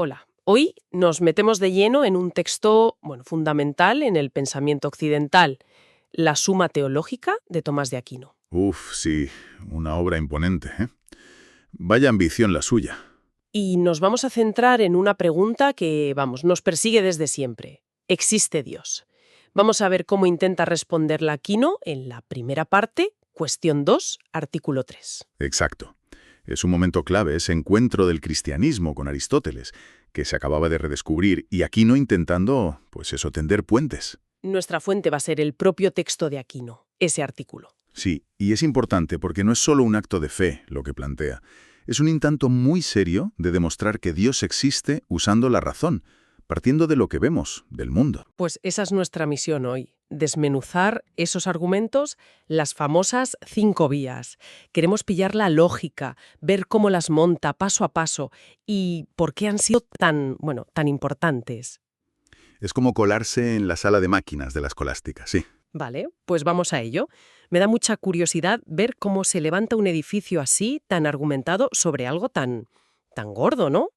Hola. Hoy nos metemos de lleno en un texto, fundamental en el pensamiento occidental, la Suma Teológica de Tomás de Aquino. Uf, sí, una obra imponente, ¿eh? Vaya ambición la suya. Y nos vamos a centrar en una pregunta que, nos persigue desde siempre. ¿Existe Dios? Vamos a ver cómo intenta responderla Aquino en la primera parte, cuestión 2, artículo 3. Exacto. Es un momento clave ese encuentro del cristianismo con Aristóteles, que se acababa de redescubrir, y Aquino intentando, tender puentes. Nuestra fuente va a ser el propio texto de Aquino, ese artículo. Sí, y es importante porque no es solo un acto de fe lo que plantea. Es un intento muy serio de demostrar que Dios existe usando la razón, partiendo de lo que vemos, del mundo. Pues esa es nuestra misión hoy, desmenuzar esos argumentos, las famosas 5 vías. Queremos pillar la lógica, ver cómo las monta paso a paso y por qué han sido tan importantes. Es como colarse en la sala de máquinas de la escolástica, sí. Vale, pues vamos a ello. Me da mucha curiosidad ver cómo se levanta un edificio así, tan argumentado, sobre algo tan gordo, ¿no?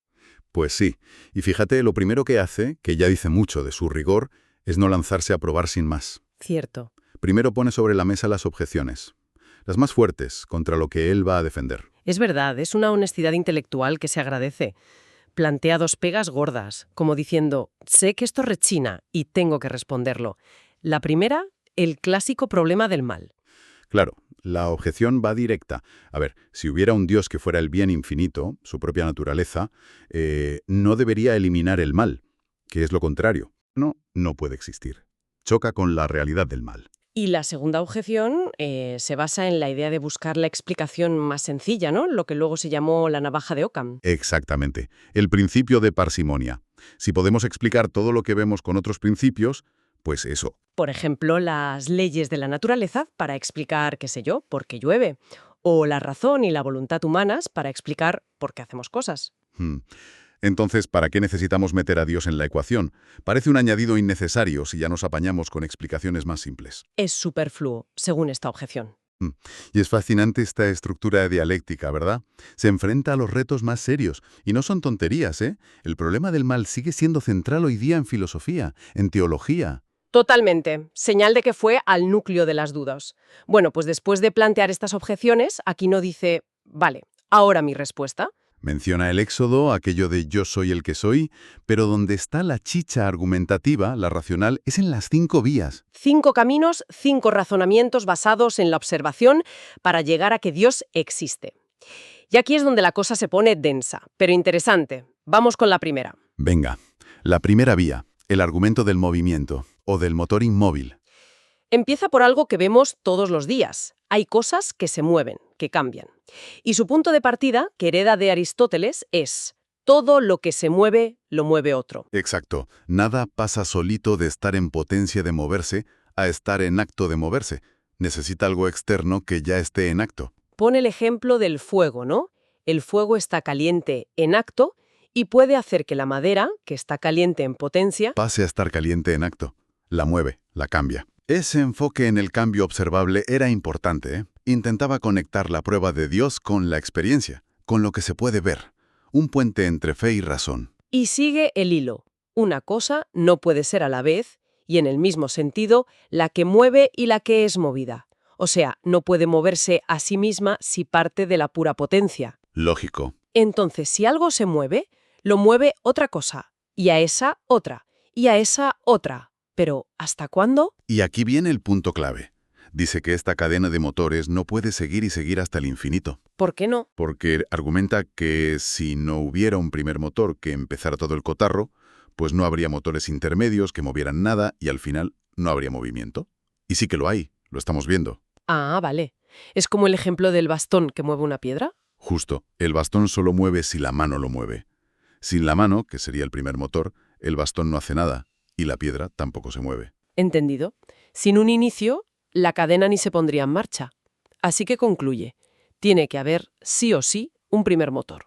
Pues sí, y fíjate, lo primero que hace, que ya dice mucho de su rigor, es no lanzarse a probar sin más. Cierto. Primero pone sobre la mesa las objeciones, las más fuertes, contra lo que él va a defender. Es verdad, es una honestidad intelectual que se agradece. Plantea 2 pegas gordas, como diciendo, sé que esto rechina y tengo que responderlo. La primera, el clásico problema del mal. Claro, la objeción va directa. A ver, si hubiera un Dios que fuera el bien infinito, su propia naturaleza, no debería eliminar el mal, que es lo contrario. No puede existir. Choca con la realidad del mal. Y la segunda objeción se basa en la idea de buscar la explicación más sencilla, ¿no? Lo que luego se llamó la navaja de Ockham. Exactamente. El principio de parsimonia. Si podemos explicar todo lo que vemos con otros principios, pues eso. Por ejemplo, las leyes de la naturaleza para explicar, qué sé yo, por qué llueve. O la razón y la voluntad humanas para explicar por qué hacemos cosas. Entonces, ¿para qué necesitamos meter a Dios en la ecuación? Parece un añadido innecesario si ya nos apañamos con explicaciones más simples. Es superfluo, según esta objeción. Y es fascinante esta estructura dialéctica, ¿verdad? Se enfrenta a los retos más serios. Y no son tonterías, ¿eh? El problema del mal sigue siendo central hoy día en filosofía, en teología. Totalmente. Señal de que fue al núcleo de las dudas. Bueno, pues después de plantear estas objeciones, Aquino dice, vale, ahora mi respuesta. Menciona el Éxodo, aquello de yo soy el que soy, pero donde está la chicha argumentativa, la racional, es en las 5 vías. 5 caminos, 5 razonamientos basados en la observación para llegar a que Dios existe. Y aquí es donde la cosa se pone densa, pero interesante. Vamos con la primera. Venga, la primera vía, el argumento del movimiento, o del motor inmóvil. Empieza por algo que vemos todos los días. Hay cosas que se mueven, que cambian. Y su punto de partida, que hereda de Aristóteles, es todo lo que se mueve, lo mueve otro. Exacto. Nada pasa solito de estar en potencia de moverse a estar en acto de moverse. Necesita algo externo que ya esté en acto. Pone el ejemplo del fuego, ¿no? El fuego está caliente en acto y puede hacer que la madera, que está caliente en potencia, Pase a estar caliente en acto. La mueve, la cambia. Ese enfoque en el cambio observable era importante, ¿eh? Intentaba conectar la prueba de Dios con la experiencia, con lo que se puede ver. Un puente entre fe y razón. y sigue el hilo. Una cosa no puede ser a la vez, y en el mismo sentido, la que mueve y la que es movida. O sea, no puede moverse a sí misma si parte de la pura potencia. Lógico. Entonces, si algo se mueve, lo mueve otra cosa, y a esa otra, y a esa otra. Pero, ¿hasta cuándo? Y aquí viene el punto clave. Dice que esta cadena de motores no puede seguir y seguir hasta el infinito. ¿Por qué no? Porque argumenta que si no hubiera un primer motor que empezara todo el cotarro, pues no habría motores intermedios que movieran nada y al final no habría movimiento. Y sí que lo hay, lo estamos viendo. Ah, vale. ¿Es como el ejemplo del bastón que mueve una piedra? Justo, el bastón solo mueve si la mano lo mueve. Sin la mano, que sería el primer motor, el bastón no hace nada y la piedra tampoco se mueve. Entendido. Sin un inicio, la cadena ni se pondría en marcha. Así que concluye, tiene que haber sí o sí un primer motor.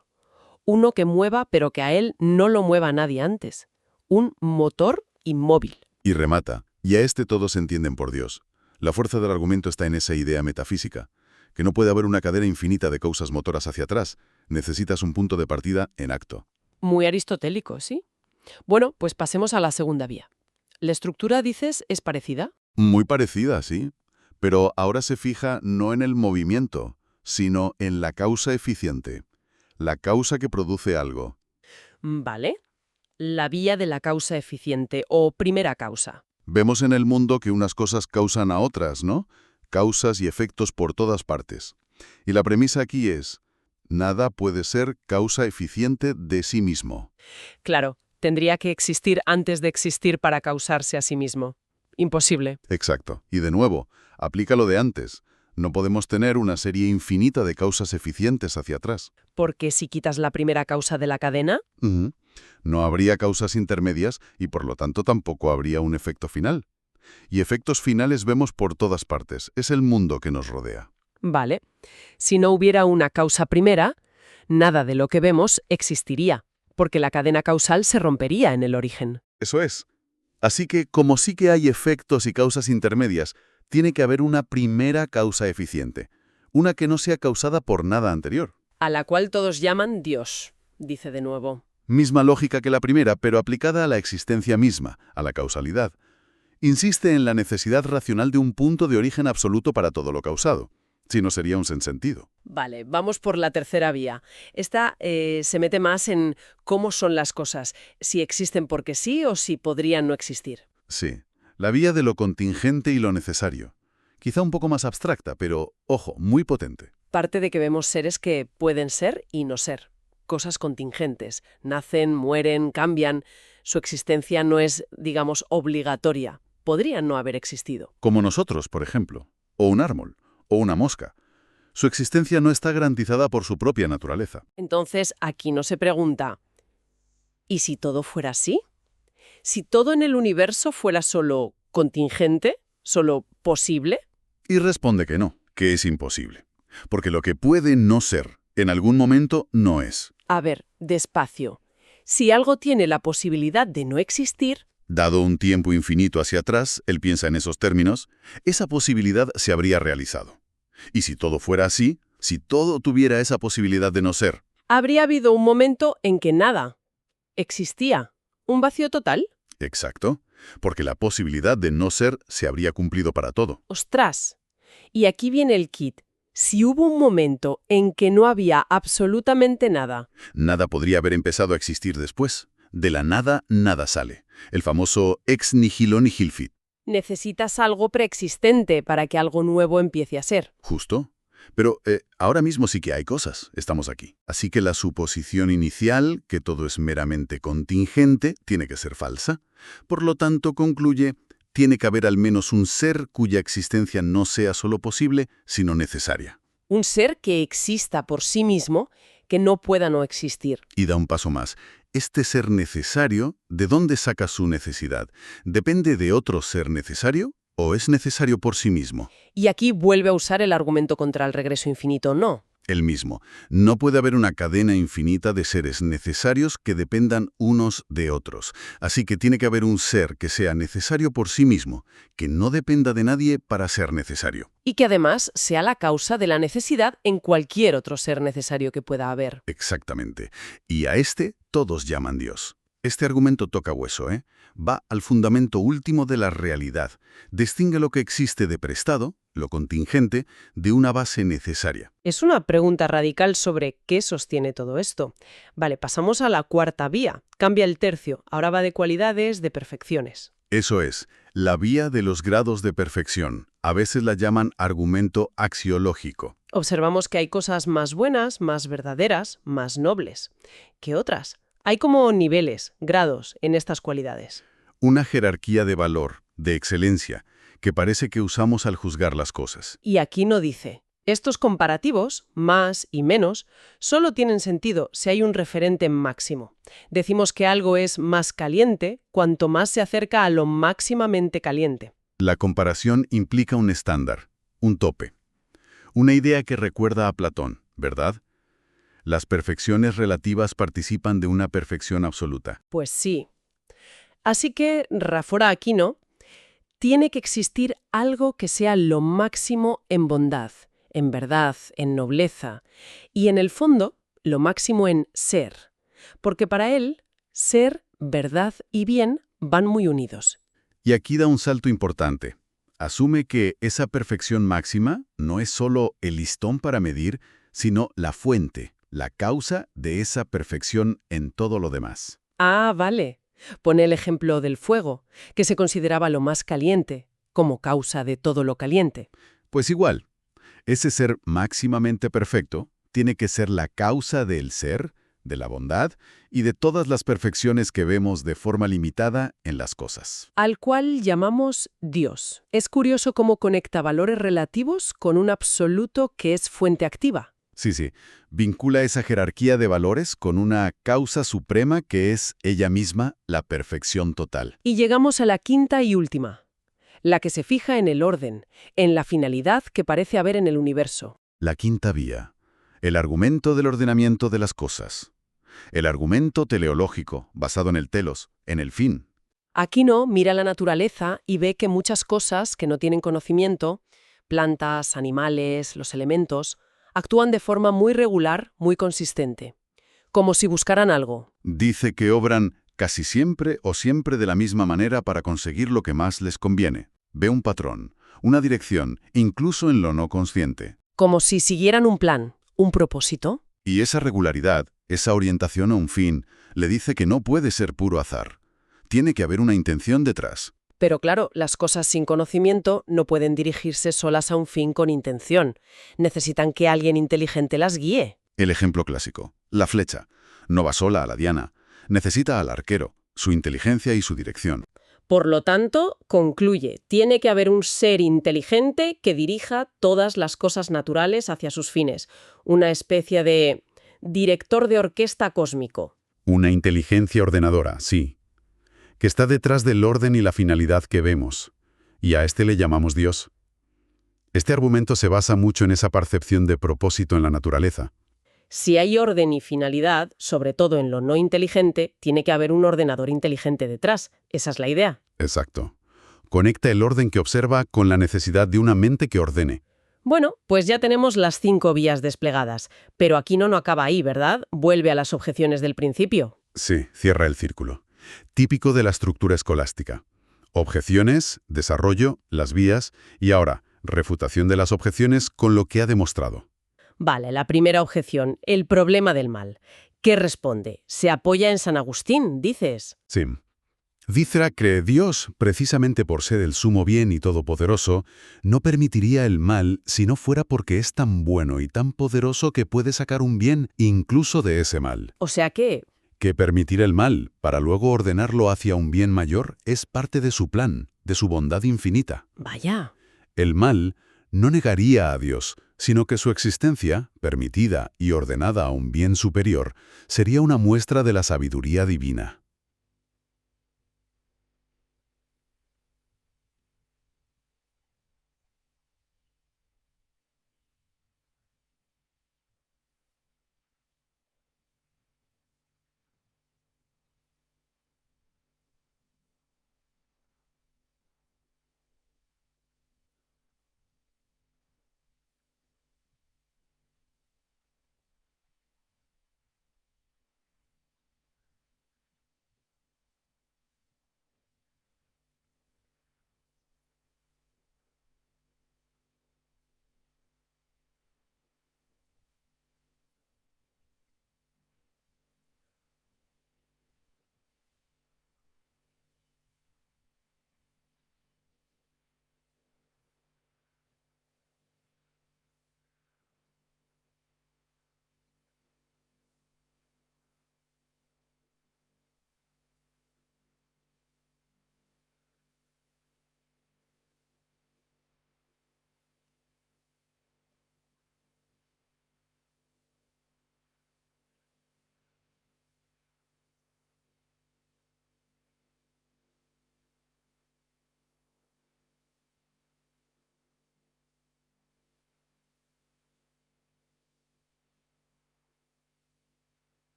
Uno que mueva pero que a él no lo mueva nadie antes. Un motor inmóvil. Y remata, y a este todos entienden por Dios. La fuerza del argumento está en esa idea metafísica, que no puede haber una cadena infinita de causas motoras hacia atrás, necesitas un punto de partida en acto. Muy aristotélico, ¿sí? Bueno, pues pasemos a la segunda vía. ¿La estructura, dices, es parecida? Muy parecida, sí. Pero ahora se fija no en el movimiento, sino en la causa eficiente. La causa que produce algo. Vale. La vía de la causa eficiente o primera causa. Vemos en el mundo que unas cosas causan a otras, ¿no? Causas y efectos por todas partes. Y la premisa aquí es, nada puede ser causa eficiente de sí mismo. Claro, tendría que existir antes de existir para causarse a sí mismo. Imposible. Exacto. Y de nuevo, aplica lo de antes. No podemos tener una serie infinita de causas eficientes hacia atrás. Porque si quitas la primera causa de la cadena, Ujú. No habría causas intermedias y por lo tanto tampoco habría un efecto final. Y efectos finales vemos por todas partes. Es el mundo que nos rodea. vale. Si no hubiera una causa primera, nada de lo que vemos existiría, porque la cadena causal se rompería en el origen. Eso es. Así que, como sí que hay efectos y causas intermedias, tiene que haber una primera causa eficiente. Una que no sea causada por nada anterior. A la cual todos llaman Dios, dice de nuevo. Misma lógica que la primera, pero aplicada a la existencia misma, a la causalidad. Insiste en la necesidad racional de un punto de origen absoluto para todo lo causado. Si no, sería un sinsentido. Vale, vamos por la tercera vía. Esta se mete más en cómo son las cosas, si existen porque sí o si podrían no existir. Sí, la vía de lo contingente y lo necesario. Quizá un poco más abstracta, pero, ojo, muy potente. Parte de que vemos seres que pueden ser y no ser. Cosas contingentes. Nacen, mueren, cambian. Su existencia no es, digamos, obligatoria. Podrían no haber existido. Como nosotros, por ejemplo. O un árbol. O una mosca. Su existencia no está garantizada por su propia naturaleza. Entonces, aquí no se pregunta, ¿y si todo fuera así? Si todo en el universo fuera solo contingente, solo posible. Y responde que no, que es imposible. Porque lo que puede no ser, en algún momento no es. A ver, despacio. Si algo tiene la posibilidad de no existir, Dado un tiempo infinito hacia atrás, él piensa en esos términos, esa posibilidad se habría realizado. Y si todo fuera así, si todo tuviera esa posibilidad de no ser, habría habido un momento en que nada existía. ¿Un vacío total? exacto, porque la posibilidad de no ser se habría cumplido para todo. ¡Ostras! Y aquí viene el kit. Si hubo un momento en que no había absolutamente nada, Nada podría haber empezado a existir después. De la nada, nada sale. El famoso ex nihilo nihil fit. necesitas algo preexistente para que algo nuevo empiece a ser. Justo. Pero ahora mismo sí que hay cosas. Estamos aquí. Así que la suposición inicial, que todo es meramente contingente, tiene que ser falsa. Por lo tanto, concluye, tiene que haber al menos un ser cuya existencia no sea solo posible, sino necesaria. Un ser que exista por sí mismo, que no pueda no existir. Y da un paso más. Este ser necesario, ¿de dónde saca su necesidad? ¿Depende de otro ser necesario o es necesario por sí mismo? Y aquí vuelve a usar el argumento contra el regreso infinito, no. El mismo. No puede haber una cadena infinita de seres necesarios que dependan unos de otros. Así que tiene que haber un ser que sea necesario por sí mismo, que no dependa de nadie para ser necesario. Y que además sea la causa de la necesidad en cualquier otro ser necesario que pueda haber. Exactamente. Y a este todos llaman Dios. Este argumento toca hueso, ¿eh? Va al fundamento último de la realidad. Distingue lo que existe de prestado, lo contingente, de una base necesaria. Es una pregunta radical sobre qué sostiene todo esto. Vale, pasamos a la cuarta vía. Cambia el tercio. Ahora va de cualidades, de perfecciones. Eso es, la vía de los grados de perfección. A veces la llaman argumento axiológico. Observamos que hay cosas más buenas, más verdaderas, más nobles que otras. Hay como niveles, grados en estas cualidades. Una jerarquía de valor, de excelencia, que parece que usamos al juzgar las cosas. Y aquí no dice. Estos comparativos, más y menos, solo tienen sentido si hay un referente máximo. Decimos que algo es más caliente cuanto más se acerca a lo máximamente caliente. La comparación implica un estándar, un tope. Una idea que recuerda a Platón, ¿verdad? Las perfecciones relativas participan de una perfección absoluta. Pues sí. Así que, Rafora Aquino, tiene que existir algo que sea lo máximo en bondad, en verdad, en nobleza, y en el fondo, lo máximo en ser. porque para él, ser, verdad y bien van muy unidos. Y aquí da un salto importante. Asume que esa perfección máxima no es solo el listón para medir, sino la fuente, la causa de esa perfección en todo lo demás. Ah, vale. Pone el ejemplo del fuego, que se consideraba lo más caliente, como causa de todo lo caliente. Pues igual, ese ser máximamente perfecto tiene que ser la causa del ser, de la bondad y de todas las perfecciones que vemos de forma limitada en las cosas. Al cual llamamos Dios. Es curioso cómo conecta valores relativos con un absoluto que es fuente activa. Sí, sí, vincula esa jerarquía de valores con una causa suprema que es ella misma la perfección total. Y llegamos a la quinta y última, la que se fija en el orden, en la finalidad que parece haber en el universo. La quinta vía, el argumento del ordenamiento de las cosas. El argumento teleológico, basado en el telos, en el fin. Aquino mira la naturaleza y ve que muchas cosas que no tienen conocimiento, plantas, animales, los elementos, actúan de forma muy regular, muy consistente, como si buscaran algo. Dice que obran casi siempre o siempre de la misma manera para conseguir lo que más les conviene. Ve un patrón, una dirección, incluso en lo no consciente. Como si siguieran un plan, un propósito. Y esa regularidad, esa orientación a un fin, le dice que no puede ser puro azar. Tiene que haber una intención detrás. Pero claro, las cosas sin conocimiento no pueden dirigirse solas a un fin con intención. Necesitan que alguien inteligente las guíe. El ejemplo clásico, la flecha. No va sola a la diana. Necesita al arquero, su inteligencia y su dirección. Por lo tanto, concluye, tiene que haber un ser inteligente que dirija todas las cosas naturales hacia sus fines. Una especie de director de orquesta cósmico. Una inteligencia ordenadora, sí, que está detrás del orden y la finalidad que vemos. Y a este le llamamos Dios. Este argumento se basa mucho en esa percepción de propósito en la naturaleza. Si hay orden y finalidad, sobre todo en lo no inteligente, tiene que haber un ordenador inteligente detrás. Esa es la idea. Exacto. Conecta el orden que observa con la necesidad de una mente que ordene. Bueno, pues ya tenemos las 5 vías desplegadas. Pero Aquino no acaba ahí, ¿verdad? Vuelve a las objeciones del principio. Sí, cierra el círculo. Típico de la estructura escolástica. Objeciones, desarrollo, las vías y ahora, refutación de las objeciones con lo que ha demostrado. Vale, la primera objeción, el problema del mal. ¿Qué responde? ¿Se apoya en San Agustín, dices? Sí. Dícera que Dios, precisamente por ser el sumo bien y todopoderoso, no permitiría el mal si no fuera porque es tan bueno y tan poderoso que puede sacar un bien incluso de ese mal. O sea que, Que permitir el mal para luego ordenarlo hacia un bien mayor es parte de su plan, de su bondad infinita. vaya, El mal no negaría a Dios, sino que su existencia, permitida y ordenada a un bien superior, sería una muestra de la sabiduría divina.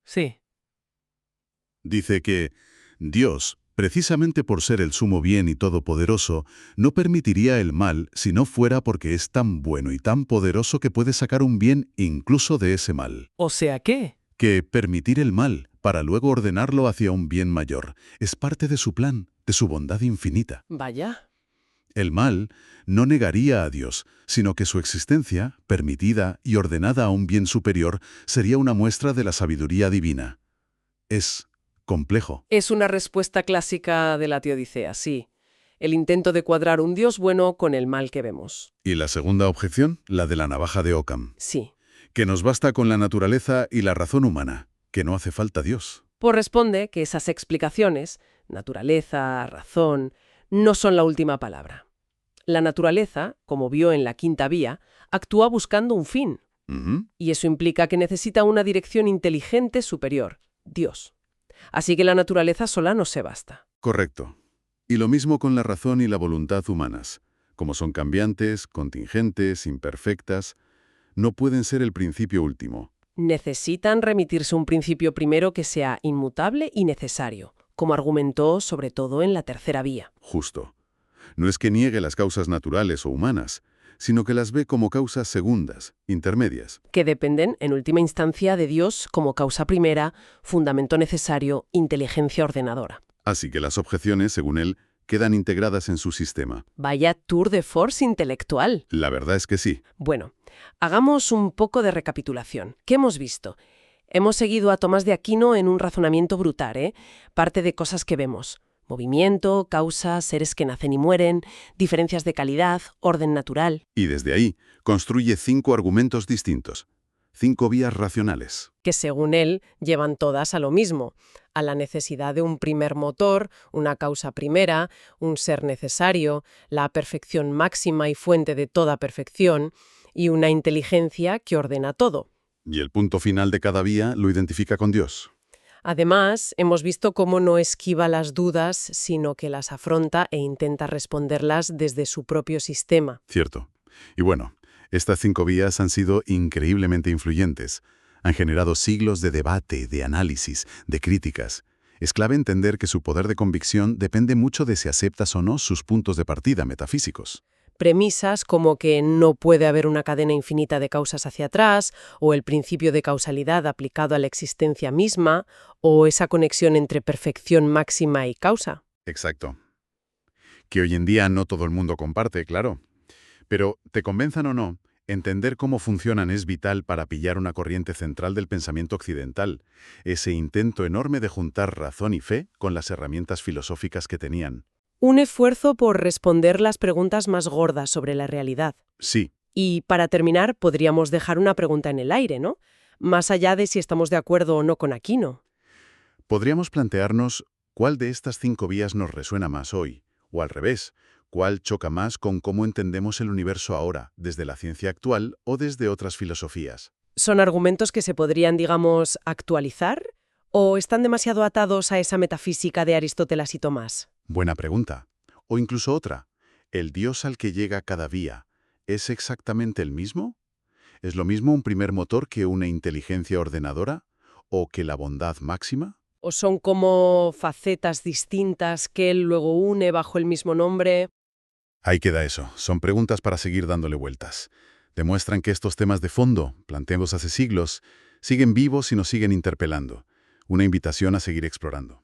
Sí. Dice que Dios, precisamente por ser el sumo bien y todopoderoso, no permitiría el mal si no fuera porque es tan bueno y tan poderoso que puede sacar un bien incluso de ese mal. O sea que... Que permitir el mal para luego ordenarlo hacia un bien mayor es parte de su plan, de su bondad infinita. Vaya. El mal no negaría a Dios, sino que su existencia, permitida y ordenada a un bien superior, sería una muestra de la sabiduría divina. Es complejo. Es una respuesta clásica de la teodicea, sí. El intento de cuadrar un Dios bueno con el mal que vemos. Y la segunda objeción, la de la navaja de Occam, Sí. que nos basta con la naturaleza y la razón humana, que no hace falta Dios. Pues responde que esas explicaciones, naturaleza, razón, no son la última palabra. La naturaleza, como vio en la quinta vía, actúa buscando un fin, Ujú. y eso implica que necesita una dirección inteligente superior, Dios. Así que la naturaleza sola no se basta. Correcto. Y lo mismo con la razón y la voluntad humanas. Como son cambiantes, contingentes, imperfectas, no pueden ser el principio último. Necesitan remitirse a un principio primero que sea inmutable y necesario, como argumentó sobre todo en la tercera vía. Justo. No es que niegue las causas naturales o humanas, sino que las ve como causas segundas, intermedias. Que dependen, en última instancia, de Dios como causa primera, fundamento necesario, inteligencia ordenadora. Así que las objeciones, según él, quedan integradas en su sistema. Vaya tour de force intelectual. La verdad es que sí. Bueno, hagamos un poco de recapitulación. ¿Qué hemos visto? Hemos seguido a Tomás de Aquino en un razonamiento brutal, ¿eh? Parte de cosas que vemos. Movimiento, causa, seres que nacen y mueren, diferencias de calidad, orden natural. Y desde ahí, construye 5 argumentos distintos. 5 vías racionales. Que según él llevan todas a lo mismo, a la necesidad de un primer motor, una causa primera, un ser necesario, la perfección máxima y fuente de toda perfección, y una inteligencia que ordena todo. Y el punto final de cada vía lo identifica con Dios. Además, hemos visto cómo no esquiva las dudas, sino que las afronta e intenta responderlas desde su propio sistema. Cierto. Y bueno, estas 5 vías han sido increíblemente influyentes. Han generado siglos de debate, de análisis, de críticas. Es clave entender que su poder de convicción depende mucho de si aceptas o no sus puntos de partida metafísicos. Premisas como que no puede haber una cadena infinita de causas hacia atrás, o el principio de causalidad aplicado a la existencia misma, o esa conexión entre perfección máxima y causa. Exacto. Que hoy en día no todo el mundo comparte, claro. Pero, te convenzan o no, entender cómo funcionan es vital para pillar una corriente central del pensamiento occidental, ese intento enorme de juntar razón y fe con las herramientas filosóficas que tenían. Un esfuerzo por responder las preguntas más gordas sobre la realidad. Sí, Y para terminar, podríamos dejar una pregunta en el aire, ¿no? Más allá de si estamos de acuerdo o no con Aquino. podríamos plantearnos cuál de estas 5 vías nos resuena más hoy, o al revés, cuál choca más con cómo entendemos el universo ahora, desde la ciencia actual o desde otras filosofías. ¿Son argumentos que se podrían, digamos, actualizar? ¿O están demasiado atados a esa metafísica de Aristóteles y Tomás? Buena pregunta. O incluso otra, ¿el Dios al que llega cada vía es exactamente el mismo? ¿Es lo mismo un primer motor que una inteligencia ordenadora? ¿O que la bondad máxima? ¿O son como facetas distintas que él luego une bajo el mismo nombre? Ahí queda eso. Son preguntas para seguir dándole vueltas. Demuestran que estos temas de fondo, planteados hace siglos, siguen vivos y nos siguen interpelando. Una invitación a seguir explorando.